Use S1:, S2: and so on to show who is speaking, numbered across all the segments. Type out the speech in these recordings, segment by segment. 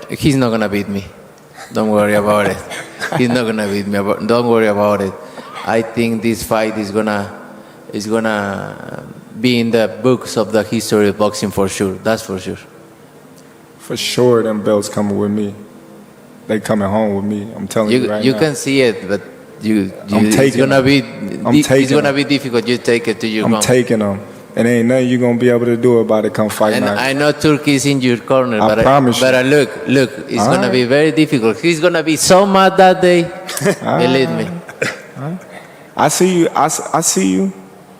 S1: he's not gonna beat me. Don't worry about it. He's not gonna beat me. Don't worry about it. I think this fight is gonna be in the books of the history of boxing for sure. That's for sure.
S2: For sure, them belts coming with me. They coming home with me. I'm telling you right now.
S1: You can see it, but it's gonna be difficult. You take it to your home.
S2: I'm taking them. And ain't nothing you gonna be able to do about it come fight
S1: and
S2: night.
S1: I know Turkey is in your corner,
S2: I promise you.
S1: But look, it's gonna be very difficult. He's gonna be so mad that day. Believe me.
S2: I see you. I see you.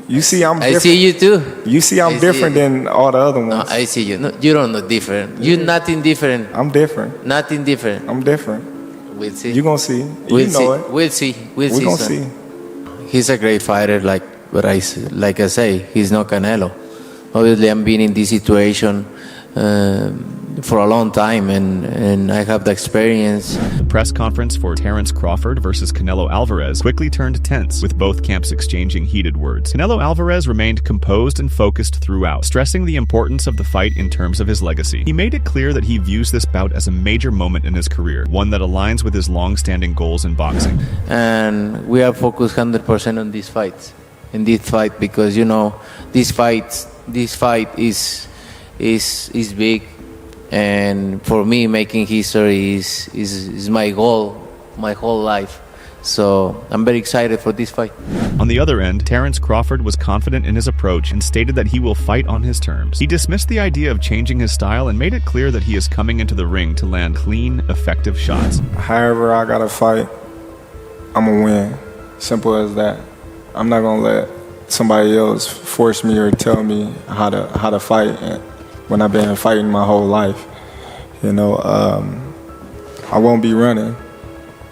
S2: You see I'm different.
S1: I see you too.
S2: You see I'm different than all the other ones.
S1: No, I see you. No, you don't know different. You're nothing different.
S2: I'm different.
S1: Nothing different.
S2: I'm different.
S1: We'll see.
S2: You gonna see.
S1: We'll
S2: you know
S1: see.
S2: it.
S1: We'll see.
S2: We gonna see.
S1: He's a great fighter, like I say, he's not Canelo. Obviously, I'm been in this situation for a long time, and I have the experience.
S3: The press conference for Terence Crawford versus Canelo Alvarez quickly turned tense, with both camps exchanging heated words. Canelo Alvarez remained composed and focused throughout, stressing the importance of the fight in terms of his legacy. He made it clear that he views this bout as a major moment in his career, one that aligns with his long-standing goals in boxing.
S1: And we are focused 100% on this fight. Because this fight is big, and for me making history is my goal my whole life. So I'm very excited for this fight.
S3: On the other end, Terence Crawford was confident in his approach and stated that he will fight on his terms. He dismissed the idea of changing his style and made it clear that he is coming into the ring to land clean, effective shots.
S2: However I gotta fight, I'm gonna win. Simple as that. I'm not gonna let somebody else force me or tell me how to fight when I've been fighting my whole life. I won't be running.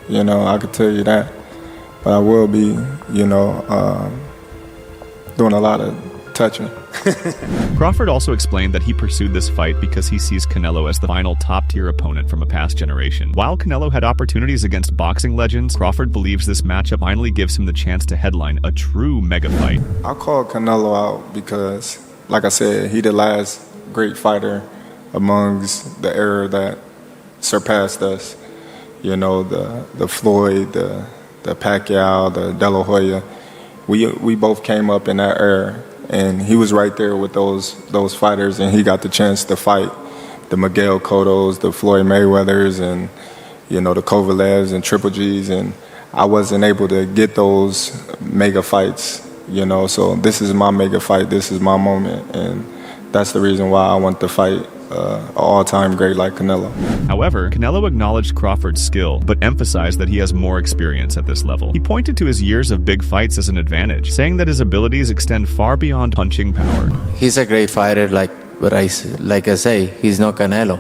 S2: I could tell you that. But I will be, doing a lot of touching.
S3: Crawford also explained that he pursued this fight because he sees Canelo as the final top-tier opponent from a past generation. While Canelo had opportunities against boxing legends, Crawford believes this matchup finally gives him the chance to headline a true mega fight.
S2: I called Canelo out because, like I said, he the last great fighter amongst the era that surpassed us. The Floyd, the Pacquiao, the De La Hoya. We both came up in that era. And he was right there with those fighters, and he got the chance to fight the Miguel Cottos, the Floyd Mayweathers, and the Kovalevs and Triple Gs, and I wasn't able to get those mega fights. So this is my mega fight. This is my moment, and that's the reason why I want to fight an all-time great like Canelo.
S3: However, Canelo acknowledged Crawford's skill, but emphasized that he has more experience at this level. He pointed to his years of big fights as an advantage, saying that his abilities extend far beyond punching power.
S1: He's a great fighter, like I say, he's not Canelo.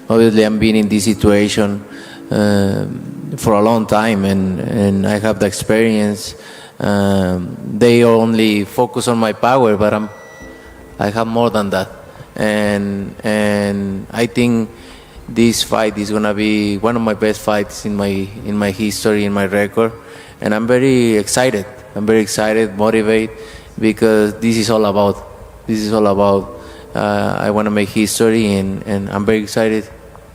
S1: Obviously, I'm been in this situation for a long time, and I have the experience. They only focus on my power, but I have more than that. And I think this fight is gonna be one of my best fights in my history, in my record, and I'm very excited. Motivated, because this is all about. I want to make history, and I'm very excited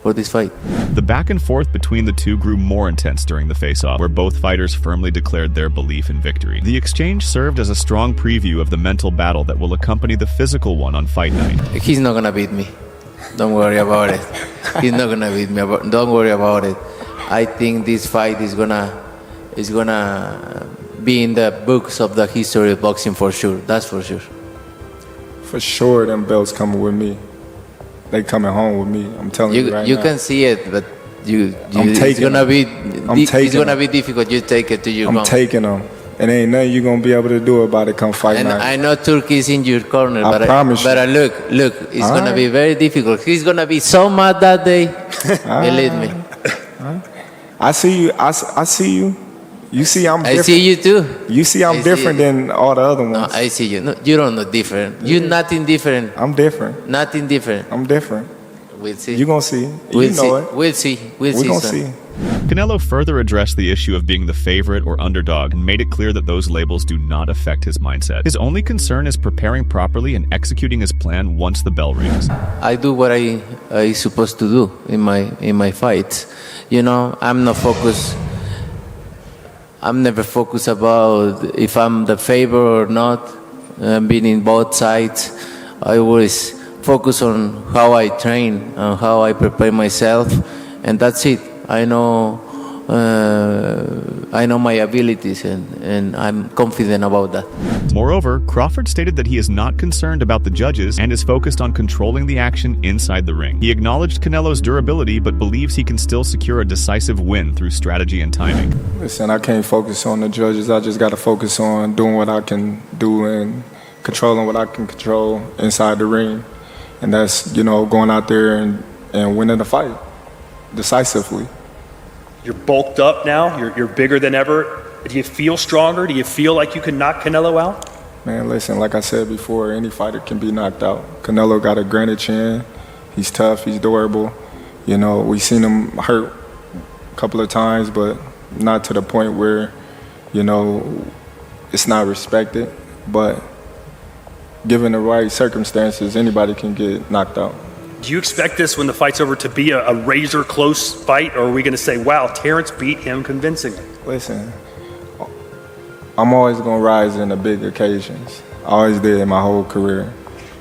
S1: for this fight.
S3: The back and forth between the two grew more intense during the face-off, where both fighters firmly declared their belief in victory. The exchange served as a strong preview of the mental battle that will accompany the physical one on fight night.
S1: He's not gonna beat me. Don't worry about it. He's not gonna beat me. Don't worry about it. I think this fight is gonna be in the books of the history of boxing for sure. That's for sure.
S2: For sure, them belts coming with me. They coming home with me. I'm telling you right now.
S1: You can see it, but it's gonna be difficult. You take it to your home.
S2: I'm taking them. And ain't nothing you gonna be able to do about it come fight
S1: and
S2: night.
S1: I know Turkey is in your corner,
S2: I promise you.
S1: But look, it's gonna be very difficult. He's gonna be so mad that day. Believe me.
S2: I see you. I see you. You see I'm different.
S1: I see you too.
S2: You see I'm different than all the other ones.
S1: No, I see you. No, you don't know different. You're nothing different.
S2: I'm different.
S1: Nothing different.
S2: I'm different.
S1: We'll see.
S2: You gonna see.
S1: We'll
S2: you know
S1: see.
S2: it.
S1: We'll see.
S2: We gonna see.
S3: Canelo further addressed the issue of being the favorite or underdog and made it clear that those labels do not affect his mindset. His only concern is preparing properly and executing his plan once the bell rings.
S1: I do what I supposed to do in my fights. You know, I'm not focused. I'm never focused about if I'm the favorite or not. Being in both sides, I always focus on how I train and how I prepare myself, and that's it. I know my abilities, and I'm confident about that.
S3: Moreover, Crawford stated that he is not concerned about the judges and is focused on controlling the action inside the ring. He acknowledged Canelo's durability, but believes he can still secure a decisive win through strategy and timing.
S2: Listen, I can't focus on the judges. I just got to focus on doing what I can do and controlling what I can control inside the ring. And that's, going out there and winning the fight decisively.
S4: You're bulked up now. You're bigger than ever. Do you feel stronger? Do you feel like you can knock Canelo out?
S2: Man, listen, like I said before, any fighter can be knocked out. Canelo got a granite chin. He's tough. He's durable. We've seen him hurt a couple of times, but not to the point where, it's not respected. But given the right circumstances, anybody can get knocked out.
S4: Do you expect this when the fight's over to be a razor close fight, or are we going to say, wow, Terrence beat him convincingly?
S2: Listen, I'm always going to rise in the big occasions. I always did in my whole career.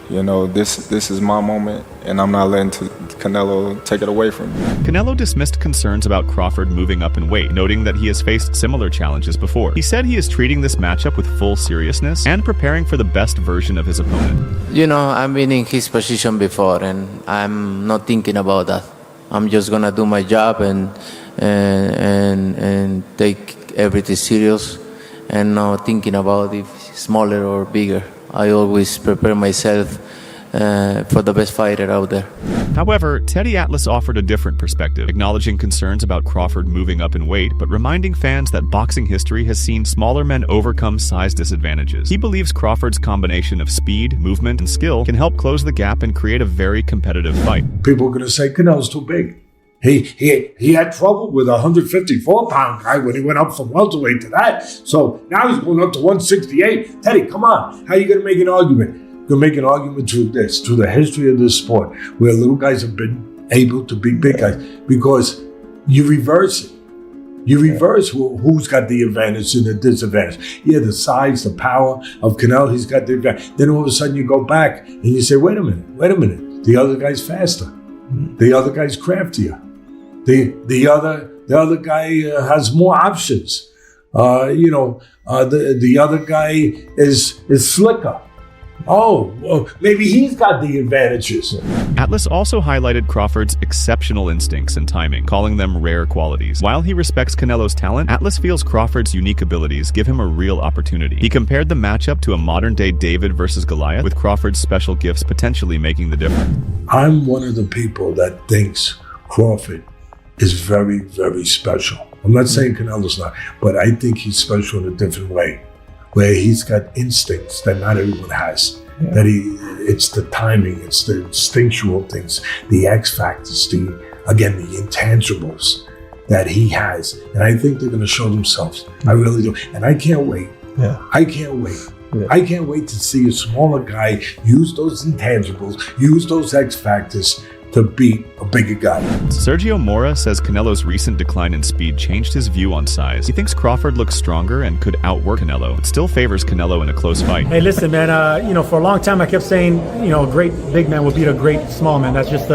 S2: This is my moment, and I'm not letting Canelo take it away from me.
S3: Canelo dismissed concerns about Crawford moving up in weight, noting that he has faced similar challenges before. He said he is treating this matchup with full seriousness and preparing for the best version of his opponent.
S1: I've been in his position before, and I'm not thinking about that. I'm just gonna do my job and take everything serious, and not thinking about if it's smaller or bigger. I always prepare myself for the best fighter out there.
S3: However, Teddy Atlas offered a different perspective, acknowledging concerns about Crawford moving up in weight, but reminding fans that boxing history has seen smaller men overcome size disadvantages. He believes Crawford's combination of speed, movement, and skill can help close the gap and create a very competitive fight.
S5: People are going to say Canelo's too big. He had trouble with a 154-pound guy when he went up from welterweight to that. So now he's going up to 168. Teddy, come on. How are you going to make an argument? You're going to make an argument through the history of this sport, where little guys have been able to beat big guys, because you reverse it. You reverse who's got the advantage and the disadvantage. Yeah, the size, the power of Canelo, he's got the advantage. Then all of a sudden you go back and you say, wait a minute. The other guy's faster. The other guy's craftier. The other guy has more options. The other guy is slicker. Oh, maybe he's got the advantages.
S3: Atlas also highlighted Crawford's exceptional instincts and timing, calling them rare qualities. While he respects Canelo's talent, Atlas feels Crawford's unique abilities give him a real opportunity. He compared the matchup to a modern-day David versus Goliath, with Crawford's special gifts potentially making the difference.
S5: I'm one of the people that thinks Crawford is very, very special. I'm not saying Canelo's not, but I think he's special in a different way, where he's got instincts that not everyone has. Yeah. That it's the timing, it's the instinctual things, the X factors, the intangibles that he has. And I think they're going to show themselves. I really do. And I can't wait. Yeah. I can't wait. Yeah. I can't wait to see a smaller guy use those intangibles, use those X factors to beat a bigger guy.
S3: Sergio Mora says Canelo's recent decline in speed changed his view on size. He thinks Crawford looks stronger and could outwork Canelo, but still favors Canelo in a close fight.
S6: Hey, listen, man. For a long time I kept saying, a great big man will beat a great small man. That's just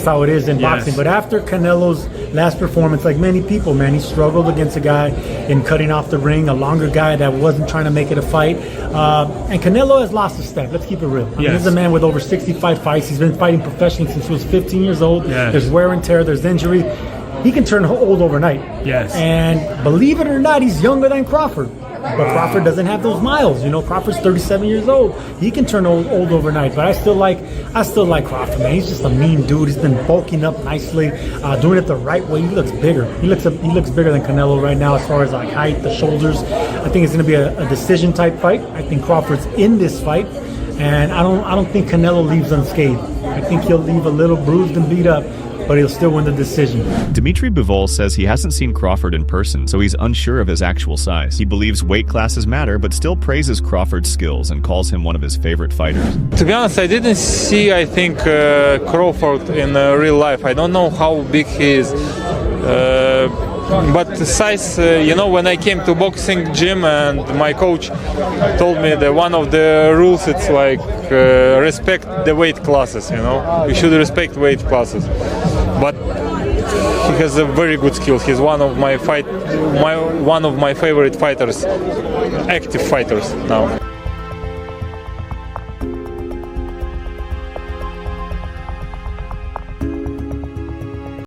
S6: how it is in boxing. But after Canelo's last performance, like many people, man, he struggled against a guy in cutting off the ring, a longer guy that wasn't trying to make it a fight. And Canelo has lost a step. Let's keep it real. I mean, he's a man with over 65 fights. He's been fighting professionally since he was 15 years old. Yes. There's wear and tear, there's injury. He can turn old overnight. Yes. And believe it or not, he's younger than Crawford. But Crawford doesn't have those miles. Crawford's 37 years old. He can turn old overnight. But I still like Crawford, man. He's just a mean dude. He's been bulking up nicely, doing it the right way. He looks bigger. He looks bigger than Canelo right now as far as like height, the shoulders. I think it's going to be a decision type fight. I think Crawford's in this fight, and I don't think Canelo leaves unscathed. I think he'll leave a little bruised and beat up. but he'll still win the decision.
S3: Dimitri Bivol says he hasn't seen Crawford in person, so he's unsure of his actual size. He believes weight classes matter, but still praises Crawford's skills and calls him one of his favorite fighters.
S7: To be honest, I didn't see, I think, Crawford in real life. I don't know how big he is. But the size, when I came to boxing gym and my coach told me that one of the rules, it's like respect the weight classes, You should respect weight classes. But he has a very good skill. He's one of my favorite fighters, active fighters now.